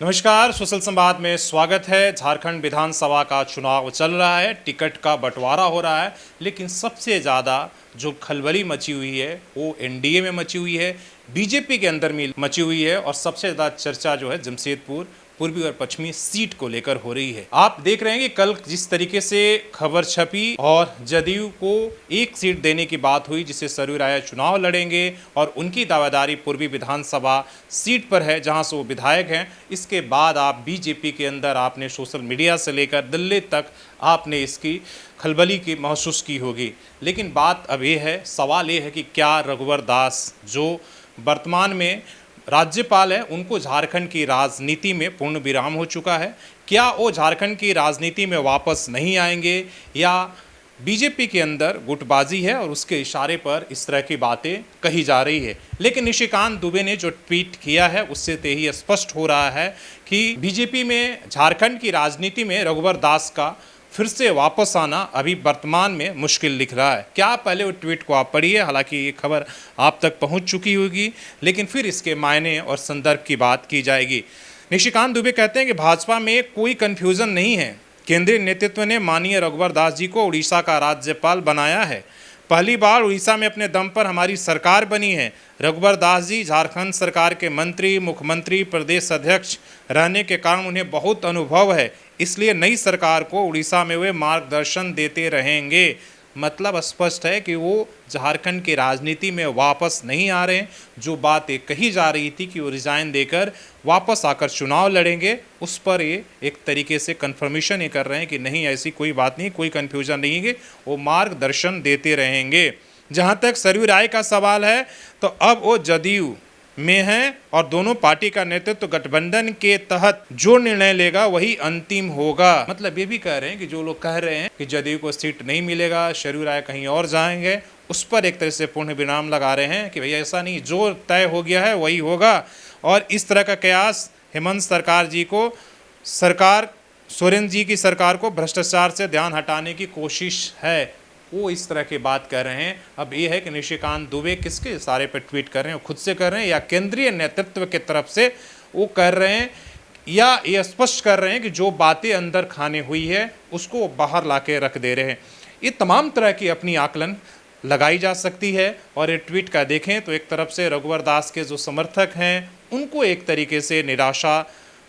नमस्कार, सोशल संवाद में स्वागत है। झारखंड विधानसभा का चुनाव चल रहा है, टिकट का बंटवारा हो रहा है, लेकिन सबसे ज़्यादा जो खलबली मची हुई है वो एनडीए में मची हुई है, बीजेपी के अंदर में मची हुई है और सबसे ज़्यादा चर्चा जो है जमशेदपुर पूर्वी और पश्चिमी सीट को लेकर हो रही है। आप देख रहे हैं कि कल जिस तरीके से खबर छपी और जदयू को एक सीट देने की बात हुई जिससे सरयू राय चुनाव लड़ेंगे और उनकी दावेदारी पूर्वी विधानसभा सीट पर है जहां से वो विधायक हैं। इसके बाद आप बीजेपी के अंदर आपने सोशल मीडिया से लेकर दिल्ली तक आपने इसकी खलबली की महसूस की होगी। लेकिन बात अब ये है, सवाल ये है कि क्या रघुवर दास जो वर्तमान में राज्यपाल है उनको झारखंड की राजनीति में पूर्ण विराम हो चुका है, क्या वो झारखंड की राजनीति में वापस नहीं आएंगे या बीजेपी के अंदर गुटबाजी है और उसके इशारे पर इस तरह की बातें कही जा रही है। लेकिन निशिकांत दुबे ने जो ट्वीट किया है उससे तो ही स्पष्ट हो रहा है कि बीजेपी में झारखंड की राजनीति में रघुवर दास का फिर से वापस आना अभी वर्तमान में मुश्किल दिख रहा है। क्या पहले वो ट्वीट को आप पढ़िए, हालांकि ये खबर आप तक पहुंच चुकी होगी, लेकिन फिर इसके मायने और संदर्भ की बात की जाएगी। निशिकांत दुबे कहते हैं कि भाजपा में कोई कन्फ्यूज़न नहीं है, केंद्रीय नेतृत्व ने माननीय रघुवर दास जी को उड़ीसा का राज्यपाल बनाया है, पहली बार उड़ीसा में अपने दम पर हमारी सरकार बनी है। रघुवर दास जी झारखंड सरकार के मंत्री, मुख्यमंत्री, प्रदेश अध्यक्ष रहने के कारण उन्हें बहुत अनुभव है, इसलिए नई सरकार को उड़ीसा में वे मार्गदर्शन देते रहेंगे। मतलब स्पष्ट है कि वो झारखंड की राजनीति में वापस नहीं आ रहे हैं। जो बातें कही जा रही थी कि वो रिजाइन देकर वापस आकर चुनाव लड़ेंगे, उस पर ये एक तरीके से कन्फर्मेशन ये कर रहे हैं कि नहीं, ऐसी कोई बात नहीं, कोई कन्फ्यूजन नहीं है, वो मार्गदर्शन देते रहेंगे। जहाँ तक सरयू राय का सवाल है तो अब वो जदयू में हैं और दोनों पार्टी का नेतृत्व गठबंधन के तहत जो निर्णय लेगा वही अंतिम होगा। मतलब ये भी कह रहे हैं कि जो लोग कह रहे हैं कि जदयू को सीट नहीं मिलेगा, सरयू राय कहीं और जाएंगे, उस पर एक तरह से पूर्ण विराम लगा रहे हैं कि भैया ऐसा नहीं, जो तय हो गया है वही होगा। और इस तरह का कयास हेमंत सरकार जी को, सरकार सोरेन जी की सरकार को भ्रष्टाचार से ध्यान हटाने की कोशिश है, वो इस तरह की बात कर रहे हैं। अब ये है कि निशिकांत दुबे किसके इशारे पर ट्वीट कर रहे हैं, खुद से कर रहे हैं या केंद्रीय नेतृत्व की तरफ से वो कर रहे हैं, या ये स्पष्ट कर रहे हैं कि जो बातें अंदर खाने हुई है उसको बाहर लाके रख दे रहे हैं। ये तमाम तरह की अपनी आकलन लगाई जा सकती है। और ये ट्वीट का देखें तो एक तरफ से रघुवर दास के जो समर्थक हैं उनको एक तरीके से निराशा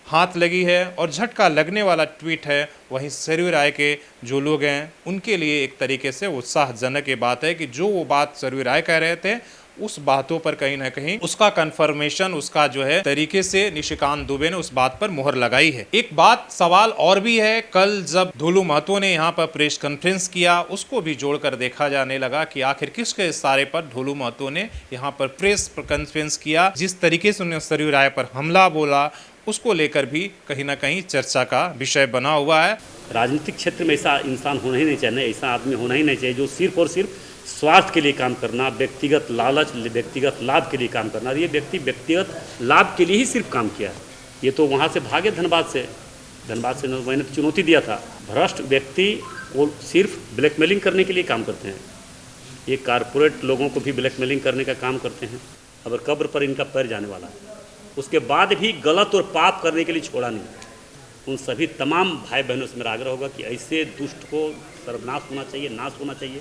हाथ लगी है और झटका लगने वाला ट्वीट है, वहीं सरयू राय के जो लोग हैं उनके लिए एक तरीके से उत्साहजनक ये बात है कि जो वो बात सरयू राय कह रहे थे उस बातों पर कहीं ना कहीं उसका कन्फर्मेशन, उसका जो है तरीके से निशिकांत दुबे ने उस बात पर मुहर लगाई है। एक बात सवाल और भी है, कल जब ढोलू महतो ने यहाँ पर प्रेस कॉन्फ्रेंस किया उसको भी जोड़कर देखा जाने लगा कि आखिर किसके इशारे पर ढोलू महतो ने यहाँ पर प्रेस कॉन्फ्रेंस किया। जिस तरीके से उन्होंने सरयू राय पर हमला बोला उसको लेकर भी कहीं ना कहीं चर्चा का विषय बना हुआ है। राजनीतिक क्षेत्र में ऐसा इंसान होना ही नहीं चाहिए, ऐसा आदमी होना ही नहीं चाहिए जो सिर्फ और सिर्फ स्वार्थ के लिए काम करना, व्यक्तिगत लालच, व्यक्तिगत लाभ के लिए काम करना। ये व्यक्ति व्यक्तिगत लाभ के लिए ही सिर्फ काम किया है। ये तो वहाँ से भागे धनबाद से मैंने चुनौती दिया था। भ्रष्ट व्यक्ति वो सिर्फ ब्लैकमेलिंग करने के लिए काम करते हैं, ये कारपोरेट लोगों को भी ब्लैकमेलिंग करने का काम करते हैं। अब कब्र पर इनका पैर जाने वाला है, उसके बाद भी गलत और पाप करने के लिए छोड़ा नहीं। उन सभी तमाम भाई बहनों से मेरा आग्रह होगा कि ऐसे दुष्ट को सर्वनाश होना चाहिए, नाश होना चाहिए,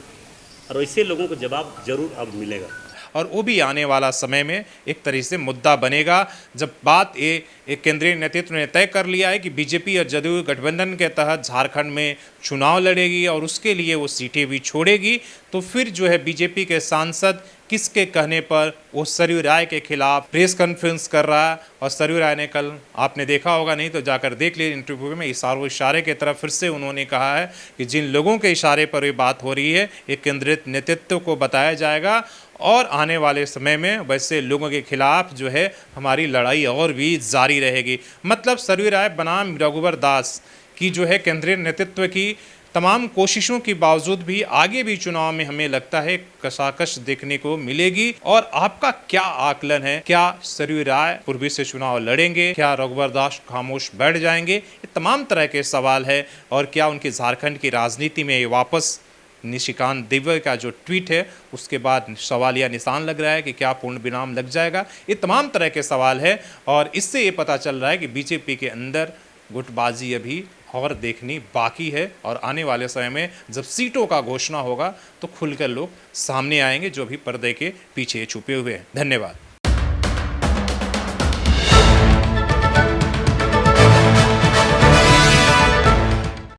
और ऐसे लोगों को जवाब जरूर अब मिलेगा। और वो भी आने वाला समय में एक तरह से मुद्दा बनेगा, जब बात ये केंद्रीय नेतृत्व ने तय कर लिया है कि बीजेपी और जदयू गठबंधन के तहत झारखंड में चुनाव लड़ेगी और उसके लिए वो सीटें भी छोड़ेगी, तो फिर जो है बीजेपी के सांसद किसके कहने पर वो सरयू राय के खिलाफ प्रेस कॉन्फ्रेंस कर रहा है। और सरयू राय ने कल, आपने देखा होगा, नहीं तो जाकर देख लीजिए, इंटरव्यू में इशारे की तरफ फिर से उन्होंने कहा है कि जिन लोगों के इशारे पर ये बात हो रही है ये केंद्रीय नेतृत्व को बताया जाएगा और आने वाले समय में वैसे लोगों के खिलाफ जो है हमारी लड़ाई और भी जारी रहेगी। मतलब सरयू राय बनाम रघुवर दास की जो है केंद्रीय नेतृत्व की तमाम कोशिशों के बावजूद भी आगे भी चुनाव में हमें लगता है कशाकश देखने को मिलेगी। और आपका क्या आकलन है, क्या सरयू राय पूर्वी से चुनाव लड़ेंगे, क्या रघुवर दास खामोश बैठ जाएंगे? ये तमाम तरह के सवाल है। और क्या उनकी झारखंड की राजनीति में वापस निशिकांत दिव्य का जो ट्वीट है उसके बाद सवालिया निशान लग रहा है कि क्या पूर्ण विराम लग जाएगा। ये तमाम तरह के सवाल है और इससे ये पता चल रहा है कि बीजेपी के अंदर गुटबाजी अभी और देखनी बाकी है और आने वाले समय में जब सीटों का घोषणा होगा तो खुलकर लोग सामने आएंगे जो भी पर्दे के पीछे छुपे हुए हैं। धन्यवाद।